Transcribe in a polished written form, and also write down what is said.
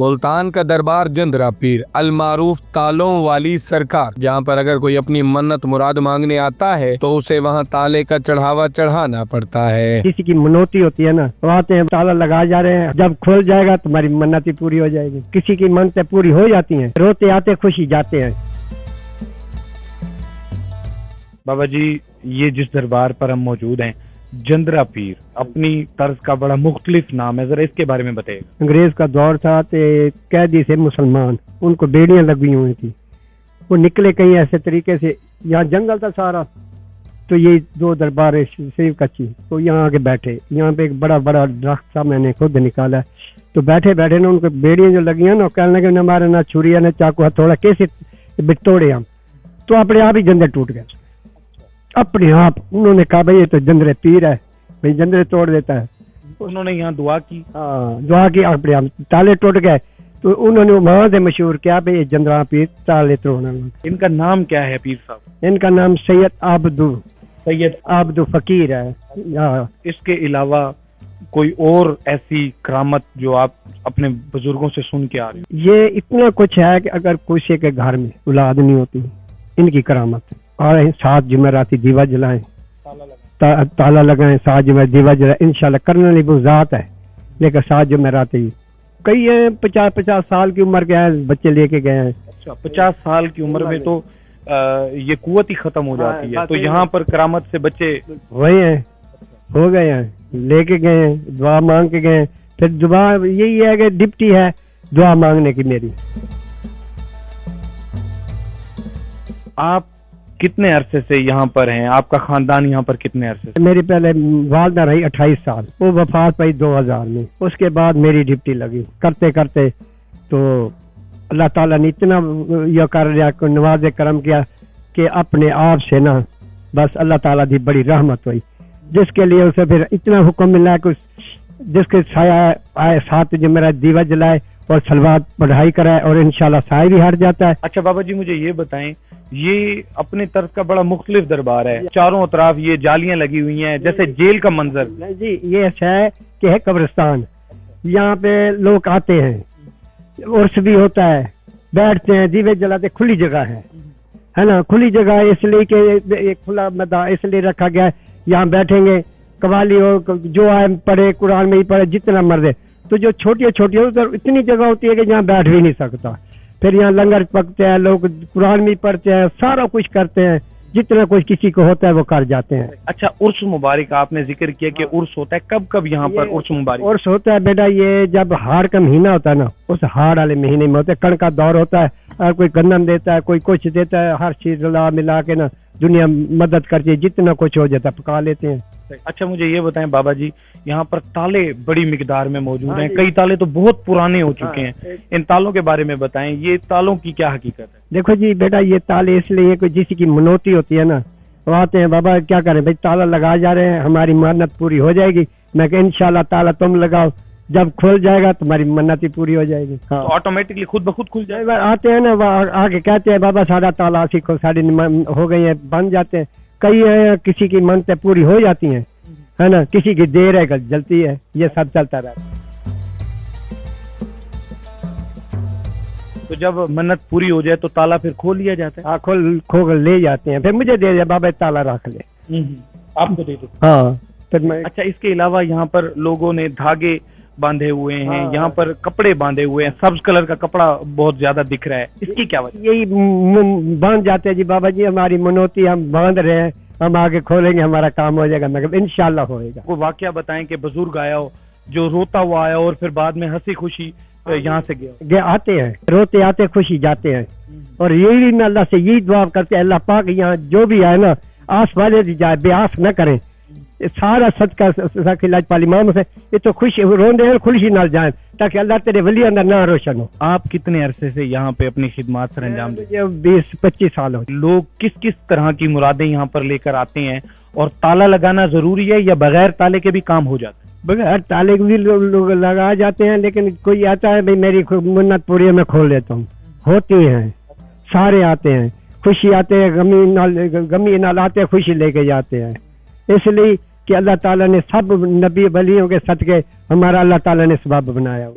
ملتان کا دربار جندرا پیر المعروف تالوں والی سرکار، جہاں پر اگر کوئی اپنی منت مراد مانگنے آتا ہے تو اسے وہاں تالے کا چڑھاوا چڑھانا پڑتا ہے۔ کسی کی منوتی ہوتی ہے نا، وہ آتے ہیں تالا لگا جا رہے ہیں، جب کھل جائے گا تمہاری منتیں پوری ہو جائے گی۔ کسی کی منتیں پوری ہو جاتی ہیں، روتے آتے خوشی جاتے ہیں۔ بابا جی، یہ جس دربار پر ہم موجود ہیں جندرا پیر، اپنی طرز کا بڑا مختلف نام ہے، ذرا اس کے بارے میں بتائیے۔ انگریز کا دور تھا تو قیدی سے مسلمان، ان کو بیڑیاں لگی ہوئی تھی، وہ نکلے کہیں ایسے طریقے سے، یہاں جنگل تھا سارا، تو یہ دو دربار شریف کچی، تو یہاں آ کے بیٹھے، یہاں پہ ایک بڑا بڑا درخت تھا، میں نے خود نکالا، تو بیٹھے بیٹھے نا ان کو بیڑیاں جو لگی ہیں نا، کہنے لگے نہ مارے نہ چھری نہ چاقو ہتھوڑا، کیسے توڑے ہم، تو اپنے آپ ہی جندر ٹوٹ گئے اپنے آپ۔ انہوں نے کہا بھائی یہ تو جندر پیر ہے، بھائی جندر توڑ دیتا ہے۔ انہوں نے یہاں دعا کی، دعا کی، اپنے آپ تالے ٹوٹ گئے، تو انہوں نے وہاں سے مشہور کیا بھائی یہ جندرا پیر تالے توڑنا۔ ان کا نام کیا ہے پیر صاحب؟ ان کا نام سید عبدو فقیر ہے۔ اس کے علاوہ کوئی اور ایسی کرامت جو آپ اپنے بزرگوں سے سن کے آ رہے ہیں؟ یہ اتنا کچھ ہے کہ اگر کسی کے گھر میں اولاد نہیں ہوتی، ان کی کرامت، اور 7 جمعراتی دیوا جلائیں، تالا لگائیں، 7 جمعرات دیوا جلائیں، انشاءاللہ کرنے والی وہ ذات ہے، لیکن 7 جمعرات ہی کئی ہیں 50 سال کی عمر کے ہیں، بچے لے کے گئے ہیں۔ اچھا، 50 سال کی عمر میں تو یہ قوت ہی ختم ہو جاتی ہے، تو یہاں پر کرامت سے بچے وہی ہیں، ہو گئے ہیں، لے کے گئے ہیں، دعا مانگ کے گئے ہیں۔ پھر دعا یہی ہے کہ ڈپٹی ہے دعا مانگنے کی میری۔ آپ کتنے عرصے سے یہاں پر ہیں؟ آپ کا خاندان یہاں پر کتنے عرصے سے؟ میری پہلے والدہ رہی 28 سال، وہ وفات پائی 2000 میں، اس کے بعد میری ڈپٹی لگی، کرتے کرتے تو اللہ تعالیٰ نے اتنا یہ کر لیا، نواز کرم کیا کہ اپنے آپ سے نا بس اللہ تعالیٰ کی بڑی رحمت ہوئی، جس کے لیے اسے پھر اتنا حکم ملا کہ جس کے سایہ آئے 7 جمعرات دیوا جلائے اور سلوات پڑھائی کرائے، اور انشاءاللہ سایہ بھی ہٹ جاتا ہے۔ اچھا بابا جی، مجھے یہ بتائیں، یہ اپنے طرز کا بڑا مختلف دربار ہے، چاروں اطراف یہ جالیاں لگی ہوئی ہیں جیسے جیل کا منظر۔ جی، یہ ہے کہ ہے قبرستان، یہاں پہ لوگ آتے ہیں، عرس بھی ہوتا ہے، بیٹھتے ہیں، دیوے جلاتے، کھلی جگہ ہے نا، کھلی جگہ ہے، اس لیے کہ ایک کھلا میدان اس لیے رکھا گیا ہے، یہاں بیٹھیں گے، قوالی ہو جو آئے پڑھے، قرآن میں ہی پڑھے جتنا مرضی، تو جو چھوٹی اتنی جگہ ہوتی ہے کہ جہاں بیٹھ بھی نہیں سکتا، پھر یہاں لنگر پکتے ہیں، لوگ قرآن بھی پڑھتے ہیں، سارا کچھ کرتے ہیں، جتنا کچھ کسی کو ہوتا ہے وہ کر جاتے ہیں۔ اچھا، عرس مبارک آپ نے ذکر کیا کہ عرس ہوتا ہے، کب کب یہاں پر عرس مبارک؟ عرس ہوتا ہے بیٹا یہ جب ہاڑ کا مہینہ ہوتا ہے نا، اس ہاڑ والے مہینے میں ہوتا ہے، کڑ کا دور ہوتا ہے، اور کوئی گندم دیتا ہے، کوئی کچھ دیتا ہے، ہر چیز ملا کے نا دنیا مدد کرتی ہے، جتنا کچھ ہو جاتا ہے پکا لیتے ہیں۔ اچھا، مجھے یہ بتائیں بابا جی، یہاں پر تالے بڑی مقدار میں موجود ہیں، کئی تالے تو بہت پرانے ہو چکے ہیں، ان تالوں کے بارے میں بتائیں، یہ تالوں کی کیا حقیقت ہے؟ دیکھو جی بیٹا، یہ تالے اس لیے کوئی جس کی منوتی ہوتی ہے نا، وہ آتے ہیں بابا کیا کریں بھائی تالا لگا جا رہے ہیں، ہماری منت پوری ہو جائے گی، میں کہ انشاءاللہ تالا تم لگاؤ، جب کھل جائے گا تمہاری منت پوری ہو جائے گی، آٹومیٹکلی خود بخود کھل جائے گا۔ آتے ہیں نا، وہ آگے کہتے ہیں بابا سارا تالا سیکھو، ساری ہو گئی ہیں، بن جاتے ہیں، کئی کسی کی منتیں پوری ہو جاتی ہیں، ہے نا، کسی کی دیر ہے جلتی ہے، یہ سب چلتا رہتا ہے۔ تو جب منت پوری ہو جائے تو تالا پھر کھول لیا جاتا ہے؟ ہاں، کھول لے جاتے ہیں، پھر مجھے دے دیا بابا تالا رکھ لے، آپ کو دے دو۔ ہاں، پھر میں۔ اچھا، اس کے علاوہ یہاں پر لوگوں نے دھاگے باندھے ہوئے ہیں، یہاں پر کپڑے باندھے ہوئے ہیں، سبز کلر کا کپڑا بہت زیادہ دکھ رہا ہے، اس کی کیا وجہ؟ یہی باندھ جاتے ہیں جی بابا جی، ہماری منوتی ہم باندھ رہے ہیں، ہم آگے کھولیں گے، ہمارا کام ہو جائے گا، مگر انشاءاللہ ہوئے گا۔ وہ واقعہ بتائیں کہ بزرگ آیا ہو جو روتا ہوا آیا اور پھر بعد میں ہنسی خوشی یہاں سے گیا؟ آتے ہیں، روتے آتے خوشی جاتے ہیں، اور یہی میں اللہ سے یہی دعا کرتے ہیں اللہ پاک یہاں جو بھی آئے نا آس والے دی جائے، بے آس نہ کریں، سارا صدقہ لاج پالی مام سے یہ تو خوش روندے ہیں، خوشی نال جائیں تاکہ اللہ تیرے ولی اندر نہ روشن ہو۔ آپ کتنے عرصے سے یہاں پہ اپنی خدمات سر انجام دیں؟ 20-25 سال ہو۔ لوگ کس کس طرح کی مرادیں یہاں پر لے کر آتے ہیں، اور تالا لگانا ضروری ہے یا بغیر تالے کے بھی کام ہو جاتا ہے؟ بغیر تالے بھی لوگ لگا جاتے ہیں، لیکن کوئی آتا ہے بھائی میری منت پوری ہے میں کھول لیتا ہوں، ہوتی ہیں، سارے آتے ہیں، خوشی آتے ہیں، غمی نال آتے ہیں، خوشی لے کے جاتے ہیں، اس لیے کہ اللہ تعالیٰ نے سب نبی ولیوں کے صدقے ہمارا اللہ تعالیٰ نے سبب بنایا۔